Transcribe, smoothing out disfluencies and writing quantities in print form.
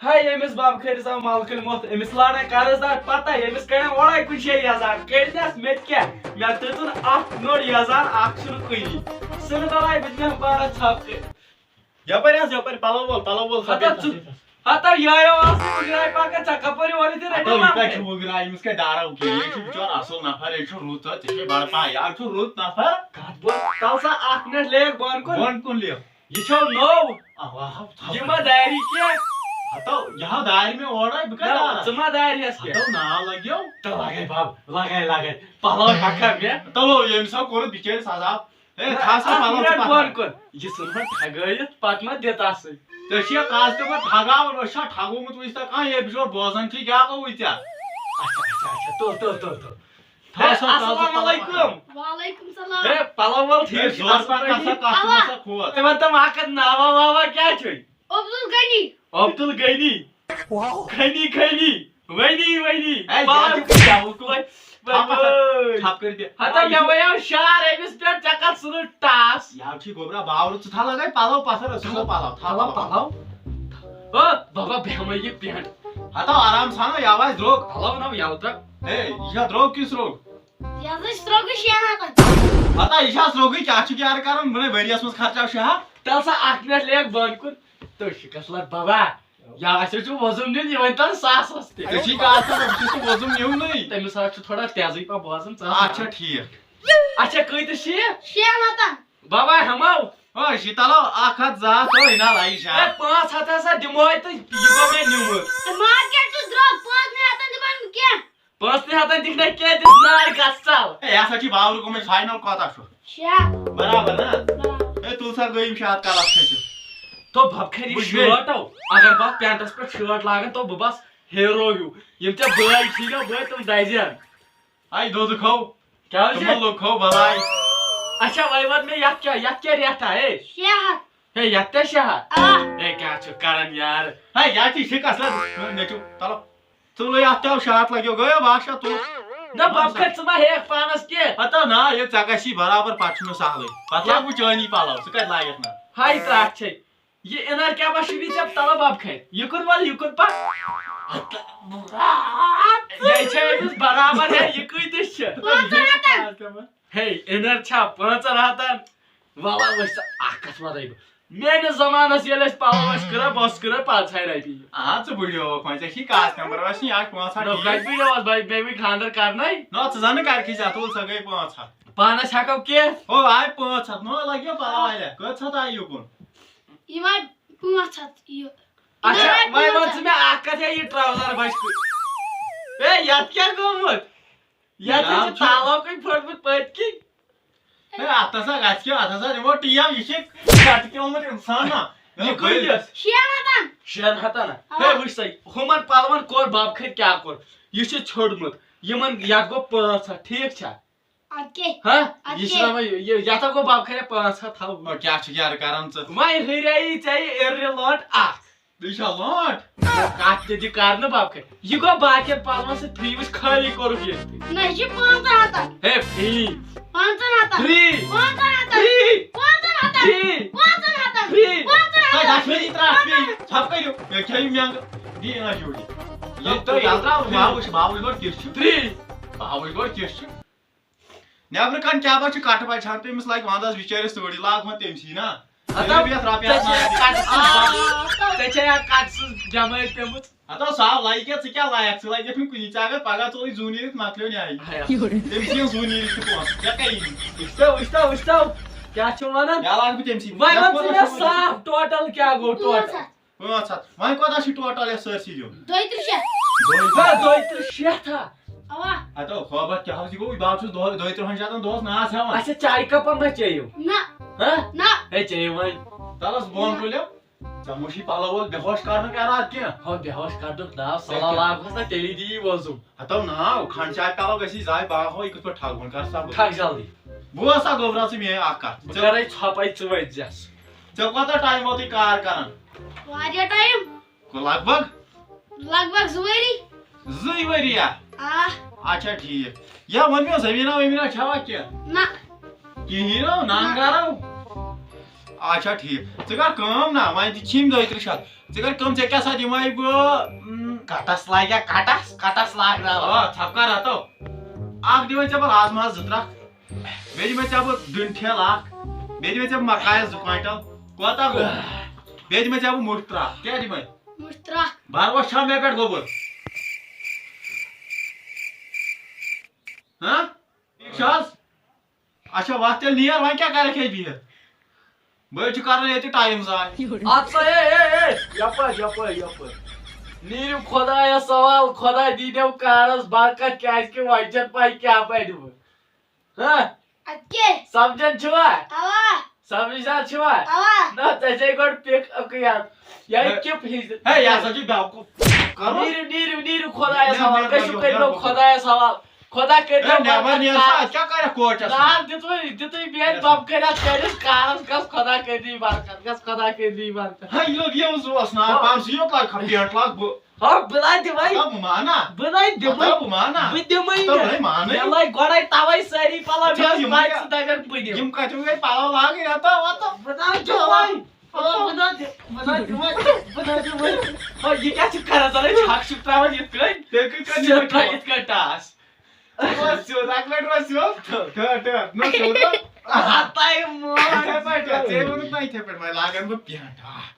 high یمس باب خیرس آو مالکل موت امس لانا قرض دار پتہ یمس کڑا اوڑے کن 6000 کڑنس مت کیا مے تتن اخ نوڑ یزار اخ چھن کئی سن دلائی بت مے بارا چھاپ یپر پلو وول ہتا یایو اس گرائی پاکا چکا پری ولی تے تو یہ کہ وگرا امس کہ دارو کہ یہ چھ بچور اصل نفر یہ چھ روت تے بڑ پا یا چھ روت نفر کات بول تلسا اخ منٹ لیک بون کن لیو یہ چھو نو یہ ما داری کیا ہتو یہاں دار میں اوڑا بکا ذمہ داری اس کیا تو نا لگیو تو لگے باب لگے پلو کھا مے تو یم سا کور بچیر سزا اے خاصا پلو چھ بون کن یہ سن ٹھگایت پت ما دیتا س تو یہ کاز تو ٹھگاو رشا ٹھگومت وستا کان یہ بچور بوزن تھی کیا گو وتیا اچھا تو السلام علیکم وعلیکم السلام اے پلو ول ٹھیک زور پر کسا کاسا کھوت تے ون تم اکھ ناوا واوا کیا چھوی عبدل غنی عبدل غنی واو غنی ونی اے چھاپ کر دے ہتا مے ویو شار امس پہ چکر سن ٹاس یا چھ گوبرا باور چھ تھا لگای پلو پسر اسو پلو پلو او بابا بہم یہ پینٹ ہتا آرام سان یا واز دروگ پلو نو یاوتر اے یہ دروگ کس روگ یا سٹروگ شیان ہتا ہتا یہ دروگی کیا چھ یار کرن بنے وریس مس خرچا شہا تلسا اکھ منٹ لیک بن کن تو شکسلر بابا یا اسے چھ وزن نیون یہ ونتن ساس استے تی کا اثر چھ وزن نیون نہیں تمس چھ تھوڑا تیزی پا بوزن اچھا ٹھیک اچھا کئی تے شیان ہتا بابا ہمو او شیتالو اخت زات تو انا لائی شا اے 500 ہسا دموے تو یہ گو میں نیو مارکیٹ تو دروگ 5 نے ہتا دبن کیا 5 نے ہتا دکھنا کیا دس نار گسال اے ایسا چھ باور کو میں فائنل کوتا چھو شیا برابر نا اے تلسا گویم شاد کا لکھ چھ تو بب خری شرٹ اگر بس پینٹس پہ شرٹ لاگن تو بس ہیرو ہیو یم تے بھائی ٹھیک ہے بھائی تم دایزن آئی دو کھو کیا تم لوگ کھو بھائی اچھا وای وات میں یت کیا ریٹا ہے شیا ہے یت تے شہر اے کیا چھ کرن یار ہے یا چھ شکس نچو تلو تو یا تو شات لگیو گیو باشا تو نہ بب کھت ما ہے پانس کے ہتا نا یہ چگشی برابر پچھنو سہلے پتہ بو چانی پالو س کت لایت نا ہائی تراک چھ یہ انر کیا بشوی چھ تلا بب کھت یکن ول یکن پا یہ چھ برابر ہے یہ کیتس چھ ہے انر چھا 500 والا وس اکس مدائی میانس زمانس یل پلو کرا بس کرا 500 رۄپیہِ آ چھ بڑیو کھن چھ کاس نمبر وس یا 500 نو کت ویڈیو بھائی بے خاندر کرنے نو چھ زن کر کی جا تو س گئی 500 پانس ہکو کی او آئی 500 نو لگیو پلا والے کت چھ تا یکن یہ ما 500 یہ اچھا وای ون میں اکھ ہے یہ ٹراؤزر بچ اے یت کیا گومت یت چھ تالو کوئی پھٹمت پت کی اے اتسا گچ کی اتسا نمو ٹیم یہ چھ کٹ کیومت انسان نا یہ کیتس شیان ہتا شین ہتا نا ہے وچ سی ہمن پلون کور باب کھت کیا کور یہ چھ چھڑمت یمن یت گو 500 ٹھیک چھا اوکے ہاں یہ چھ یہ یت گو باب کھرے 500 تھاو کیا چھ یار کران چھ وای ہریائی چاہیے ارلوٹ اکھ دیشا لوٹ کات تے کار نہ باب کھت یہ گو باقی پلون سے فری وچ خالی کور یہ نہ یہ 500 ہتا ہے فری 500 ہتا فری 500 ہتا فری 500 ہتا فری 500 ہتا فری 500 ہے ہتا دشمنی ترا چھپ کریو یہ کھئی میانگ دی نہ جوڑی یہ تو یاترا باوش گوڑ کس چھ فری باوش گوڑ کس چھ نیبر کن کیا بچ کٹ بچ چھان تمس لگ وندس بچارس توڑی لاگ ہن تمسی نا اتا بیت رپیا تے چھیا کٹ جمع پیمت اتا صاحب لائک ژ کیا لائک ژ لائک پھن کنی ژاگر پگا ژوی زونیت مکلیو نیای تمسی زونیت پونس کیا کئی وشتو کیا چھو ونان یا لاگ تمسی وای ون سے صاف ٹوٹل کیا گو ٹوٹل 500 وای کوتا چھ ٹوٹل یہ سرسی دیو 2 شیٹھ تھا اوا اتا خبر کیا ہسی گو باچ 2 شاتن دوس ناس ہوا اچھا چائے کپ میں چیو نہ ہاں نہ اے چیو وای تلس بون کلیو چموشی پالو ول بے ہوش کرن کیا رات کیا ہو بے ہوش کڈک نا سلا لاگ ہسا تیلی دی وزو اتا نا کھان چائے پالو گسی زای با ہو اکس پر ٹھاگون کر سب ٹھاک جلدی بو سا گوبرا سے میں اکا کرے چھپائی چوج جس ژ کوتا ٹائم ہوتی کار کرن واریا ٹائم کو لگ بھگ زوری زئی وریا اچھا ٹھیک یا ون میں زمینہ ومینا چھوا کیا نہ کی ہیرو نانگارو اچھا ٹھیک ژٕ کر کٲم نا وۄنۍ تہِ چھِم 2-3 شَتھ ژٕ کر کٲم ژےٚ کیٛاہ سا دِمَے بہٕ کٹس لاگیا کٹس لاگنا ژھپہٕ کر ہتو اکھ دِمَے ژےٚ بہٕ رازماہس 2 ترٛکھ بیٚیہِ دِمَے ژےٚ بہٕ ڈوٗنۍ ٹھیلہٕ اکھ بیٚیہِ دِمَے ژےٚ بہٕ مکایس 2 کوینٹل کوتاہ گوٚو بیٚیہِ دِمَے ژےٚ بہٕ مُٹھ ترٛکھ کیٛاہ دِمَے مشترک بروس چھا مےٚ پٮ۪ٹھ گوٚبُر ہاں ٹھیٖک چھُ حظ اچھا وتھ تیٚلہِ نیر وۄنۍ کیٛاہ کرکھ ییٚتہِ بِہِتھ بٔڑۍ چھِ کران ییٚتہِ ٹایم ضایع اَتسا یپٲرۍ نیٖرِو خۄدایس سوال خۄدا دیٖنو کارس برکت کیازکہِ وۄنۍ چھَنہٕ پاے کیٛاہ پرِ وۄنۍ ہاں اکے سمجھان چھُوا اوا سمجھدار چھُوا اوا نہ ژےٚ چھے گۄڈٕ پِک اکٕے یاد یا کِپ ہِش ہے یہِ ہسا چھُ بیوقوٗف نیٖرِو خۄدایس حوال گٔژھِو کٔرِو خۄدایس حوال خۄدا کٔرِو نٮ۪بر نیر سا اَتہِ کیٛاہ کرکھ کوچس نار دِتُے میٲنۍ بب کٔرِتھ کٔرِتھ کارس گژھ خۄدا کٔرِنۍ برکت گژھ خۄدا کٔرِنۍ برکت ہے یہِ لوٚگ یِم زُوس نا پانسٕے یوت لاگ پٮ۪نٛٹ لاگ بہٕ ہا بہٕ نَے دِمے بہٕ مانا بہٕ نَے دِمے بہٕ مانا بہٕ دِمے بہٕ مانٕے مےٚ لٲگۍ گۄڈے تَوے سٲری پَلو اچھا، مےٚ یِم پَے کیٛاہ- ژٕ دَپکھ بہٕ دِمہٕ یِم کتہِ گٔے پلو لاگٕنۍ ہتا وتا بہٕ نَے دِمے بہٕ نَے دِمے یہِ کیٛاہ چھُ کران ژٕ نَے چھَکھ چھُکھ ترٛاوان یِتھ کٔنۍ تیٚلہِ کِتھ کٔنۍ سیوٚد ترٛاو یِتھ کٔنۍ ٹاس سیوٚد اکہِ لٹہِ روز سیوٚد ٹھہر نہ سیوٚد ہتاے مون یِتھے پٲٹھۍ ژےٚ ووٚنُتھ نا یِتھے پٲٹھۍ وۄنۍ لاگن بہٕ پٮ۪نٛٹ